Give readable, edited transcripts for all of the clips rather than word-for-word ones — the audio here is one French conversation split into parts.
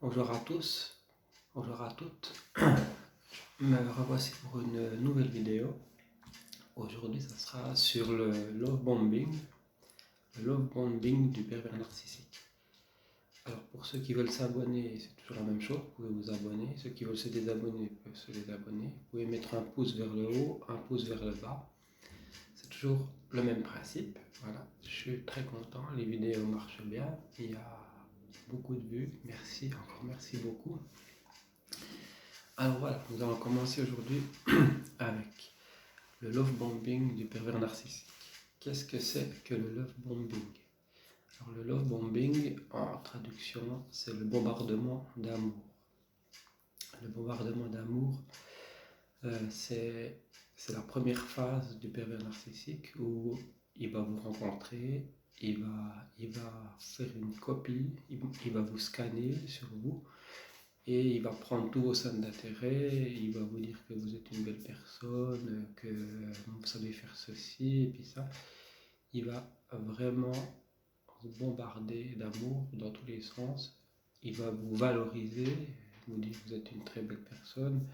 Bonjour à tous, bonjour à toutes. Me revoici pour une nouvelle vidéo. Aujourd'hui, ça sera sur le love bombing du pervers narcissique. Alors, pour ceux qui veulent s'abonner, c'est toujours la même chose. Vous pouvez vous abonner. Ceux qui veulent se désabonner peuvent se désabonner. Vous pouvez mettre un pouce vers le haut, un pouce vers le bas. C'est toujours le même principe. Voilà, je suis très content. Les vidéos marchent bien. Il y a beaucoup de vues. Merci, encore merci beaucoup. Alors voilà, nous allons commencer aujourd'hui avec le love bombing du pervers narcissique. Qu'est-ce que c'est que le love bombing? Alors le love bombing, en traduction, c'est le bombardement d'amour. Le bombardement d'amour, c'est la première phase du pervers narcissique où il va vous rencontrer, il va faire une copie, il va vous scanner sur vous. Et il va prendre tous vos centres d'intérêt, il va vous dire que vous êtes une belle personne, que vous savez faire ceci et puis ça. Il va vraiment vous bombarder d'amour dans tous les sens. Il va vous valoriser, vous dire que vous êtes une très belle personne,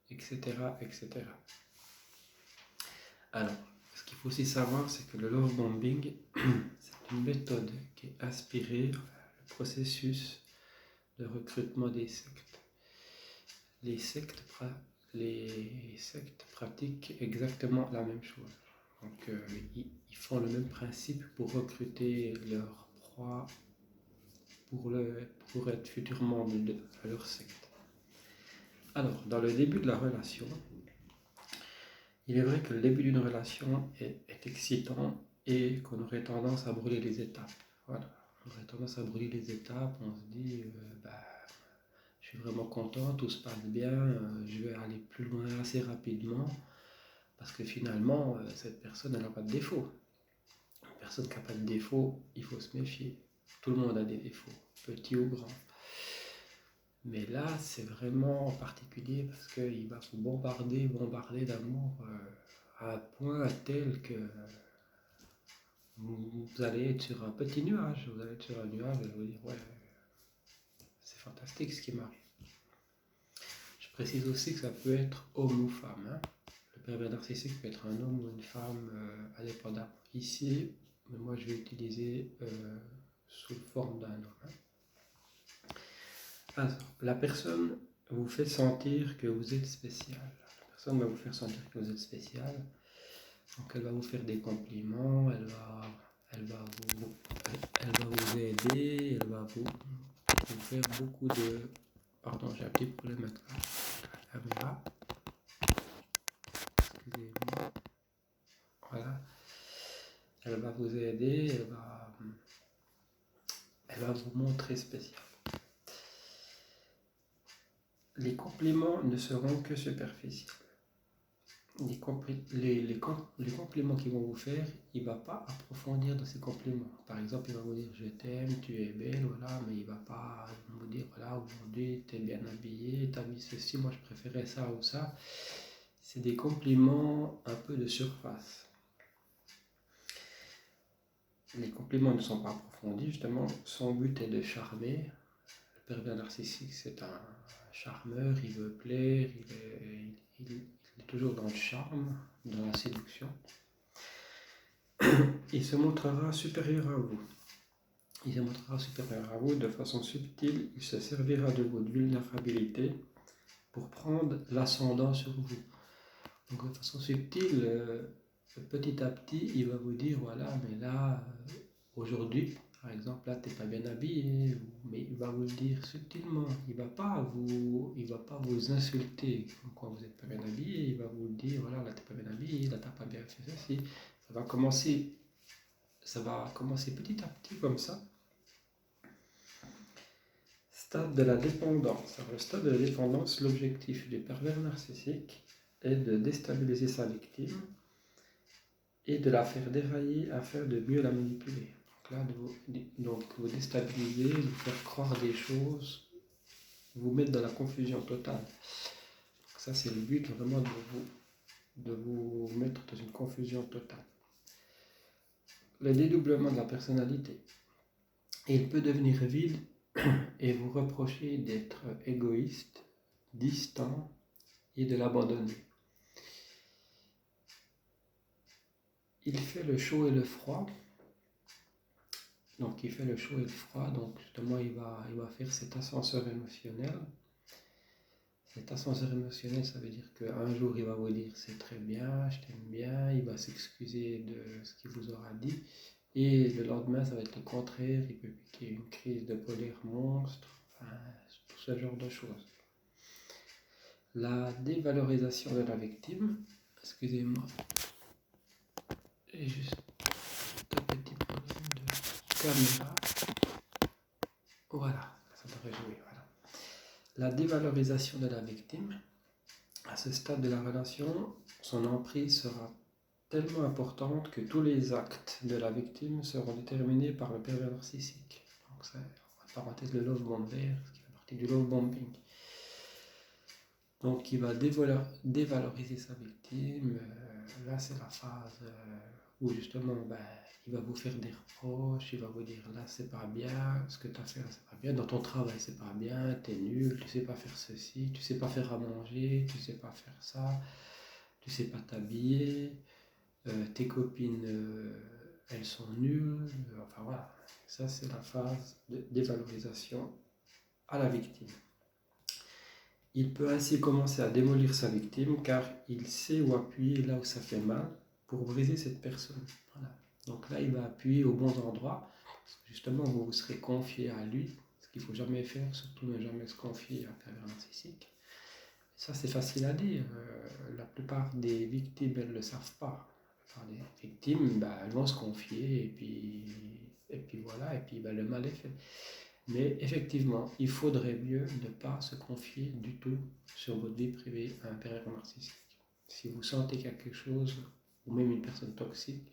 etc. etc. Alors, ce qu'il faut aussi savoir, c'est que le love bombing, c'est une méthode qui est inspirée, le processus de recrutement des sectes. Les sectes pratiquent exactement la même chose. Donc, ils font le même principe pour recruter leurs proies pour être futurs membres de leur secte. Alors, dans le début de la relation, il est vrai que le début d'une relation est excitant et qu'on aurait tendance à brûler les étapes. Voilà, on aurait tendance à brûler les étapes, on se dit, je suis vraiment content, tout se passe bien, je vais aller plus loin assez rapidement parce que finalement, cette personne, elle n'a pas de défaut. Une personne qui n'a pas de défaut, il faut se méfier. Tout le monde a des défauts, petits ou grands. Mais là, c'est vraiment particulier parce qu'il va vous bombarder d'amour à un point tel que vous allez être sur un petit nuage. Vous allez être sur un nuage et vous dire, ouais, c'est fantastique ce qui m'arrive. Je précise aussi que ça peut être homme ou femme. Hein. Le pervers narcissique peut être un homme ou une femme indépendamment. Ici, moi je vais utiliser sous forme d'un homme. Hein. Alors, la personne vous fait sentir que vous êtes spécial. La personne va vous faire sentir que vous êtes spécial. Donc elle va vous faire des compliments, elle va vous aider, elle va vous faire beaucoup de... Pardon, j'ai un petit problème avec la caméra. Excusez-moi. Voilà. Elle va vous aider, elle va vous montrer spécial. Les compliments ne seront que superficiels. Les compliments qu'ils vont vous faire, il ne va pas approfondir dans ces compliments. Par exemple, il va vous dire je t'aime, tu es belle, voilà, mais il ne va pas vous dire voilà, aujourd'hui tu es bien habillé, tu as mis ceci, moi je préférais ça ou ça. C'est des compliments un peu de surface. Les compliments ne sont pas approfondis, justement, son but est de charmer. Le pervers narcissique, c'est un charmeur, il veut plaire, il est toujours dans le charme, dans la séduction. Il se montrera supérieur à vous. Il se montrera supérieur à vous de façon subtile. Il se servira de votre vulnérabilité pour prendre l'ascendant sur vous. Donc de façon subtile, petit à petit, il va vous dire voilà, mais là, aujourd'hui, par exemple, là, tu n'es pas bien habillé, mais il va vous le dire subtilement. Il ne va pas vous insulter comme quoi vous n'êtes pas bien habillé. Il va vous le dire voilà, là, tu n'es pas bien habillé, là, tu n'as pas bien fait ceci. Ça va commencer petit à petit comme ça. Stade de la dépendance. Alors, le stade de la dépendance, l'objectif du pervers narcissique est de déstabiliser sa victime et de la faire dérailler afin de mieux la manipuler. Donc là, vous déstabiliser, vous faire croire des choses, vous mettre dans la confusion totale. Donc ça, c'est le but vraiment de vous mettre dans une confusion totale. Le dédoublement de la personnalité. Et il peut devenir vide et vous reprocher d'être égoïste, distant et de l'abandonner. Il fait le chaud et le froid. Donc il fait le chaud et le froid, donc justement il va faire cet ascenseur émotionnel. Cet ascenseur émotionnel, ça veut dire qu'un jour il va vous dire c'est très bien, je t'aime bien, il va s'excuser de ce qu'il vous aura dit, et le lendemain ça va être le contraire, il peut piquer une crise de colère monstre, enfin, tout ce genre de choses. La dévalorisation de la victime, excusez-moi, j'ai juste un petit problème de caméra. Voilà, ça devrait jouer, voilà. La dévalorisation de la victime, à ce stade de la relation, son emprise sera tellement importante que tous les actes de la victime seront déterminés par le pervers narcissique. Donc c'est, en parenthèse, le love bombing, ce qui fait partie du love bombing. Donc il va dévaloriser sa victime. Là c'est la phase où justement il va vous faire des reproches, il va vous dire là c'est pas bien, ce que tu as fait là c'est pas bien, dans ton travail c'est pas bien, t'es nul, tu sais pas faire ceci, tu sais pas faire à manger, tu sais pas faire ça, tu sais pas t'habiller, tes copines elles sont nulles, enfin voilà, ça c'est la phase de dévalorisation à la victime. Il peut ainsi commencer à démolir sa victime car il sait où appuyer là où ça fait mal pour briser cette personne. Voilà. Donc là, il va appuyer au bon endroit. Justement, vous vous serez confié à lui, ce qu'il ne faut jamais faire, surtout ne jamais se confier à un pervers narcissique. Ça, c'est facile à dire. La plupart des victimes, elles ne le savent pas. La plupart des victimes, elles vont se confier et puis voilà, et puis le mal est fait. Mais effectivement, il faudrait mieux ne pas se confier du tout sur votre vie privée à un pervers narcissique. Si vous sentez quelque chose, ou même une personne toxique,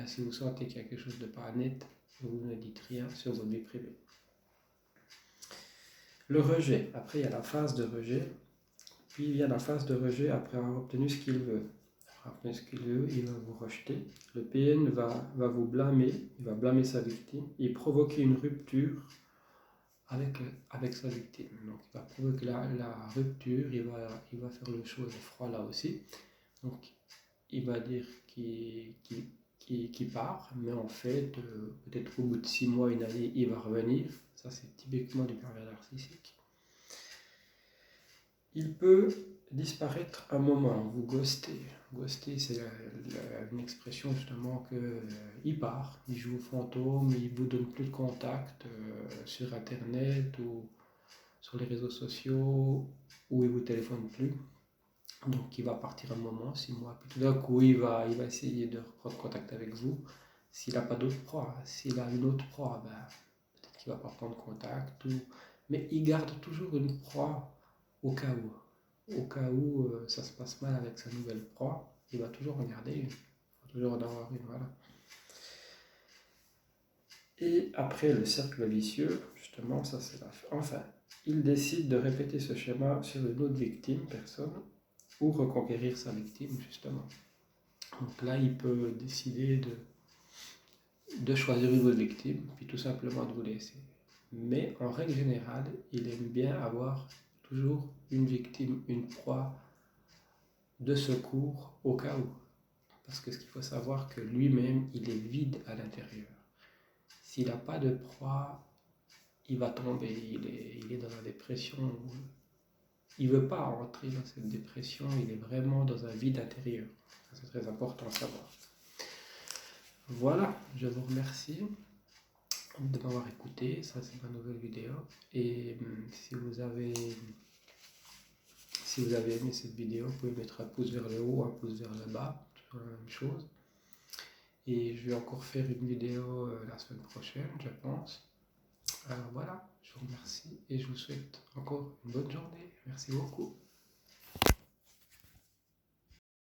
si vous sentez quelque chose de pas net, vous ne dites rien sur votre vie privée. Le rejet. Après, il y a la phase de rejet. Puis il y a la phase de rejet après avoir obtenu ce qu'il veut. Après ce qu'il veut, il va vous rejeter. Le PN va vous blâmer, il va blâmer sa victime et provoquer une rupture avec sa victime. Donc il va provoquer la rupture, il va faire le chaud et le froid là aussi. Donc il va dire qu'il part, mais en fait, peut-être au bout de 6 mois, une année, il va revenir. Ça c'est typiquement du pervers narcissique. Il peut disparaître un moment, vous ghoster. Ghoster, c'est une expression justement qu'il part, il joue au fantôme, il ne vous donne plus de contact sur Internet ou sur les réseaux sociaux, ou il ne vous téléphone plus. Donc il va partir un moment, 6 mois, puis tout d'un coup il va essayer de reprendre contact avec vous. S'il n'a pas d'autre proie, s'il a une autre proie, peut-être qu'il ne va pas prendre contact, mais il garde toujours une proie au cas où. Au cas où ça se passe mal avec sa nouvelle proie, il va toujours en garder une. Il va toujours en avoir une, voilà. Et après le cercle vicieux, justement, ça c'est la fin. Enfin, il décide de répéter ce schéma sur une autre victime, personne, ou reconquérir sa victime, justement. Donc là, il peut décider de choisir une autre victime, puis tout simplement de vous laisser. Mais en règle générale, il aime bien avoir toujours une victime, une proie de secours au cas où. Parce que ce qu'il faut savoir, que lui-même, il est vide à l'intérieur. S'il n'a pas de proie, il va tomber, il est dans la dépression. Il ne veut pas entrer dans cette dépression, il est vraiment dans un vide intérieur. C'est très important à savoir. Voilà, je vous remercie de m'avoir écouté. Ça, c'est ma nouvelle vidéo. Et si vous avez aimé cette vidéo, vous pouvez mettre un pouce vers le haut, un pouce vers le bas, toujours la même chose. Et je vais encore faire une vidéo la semaine prochaine, je pense. Alors voilà, je vous remercie et je vous souhaite encore une bonne journée. Merci beaucoup.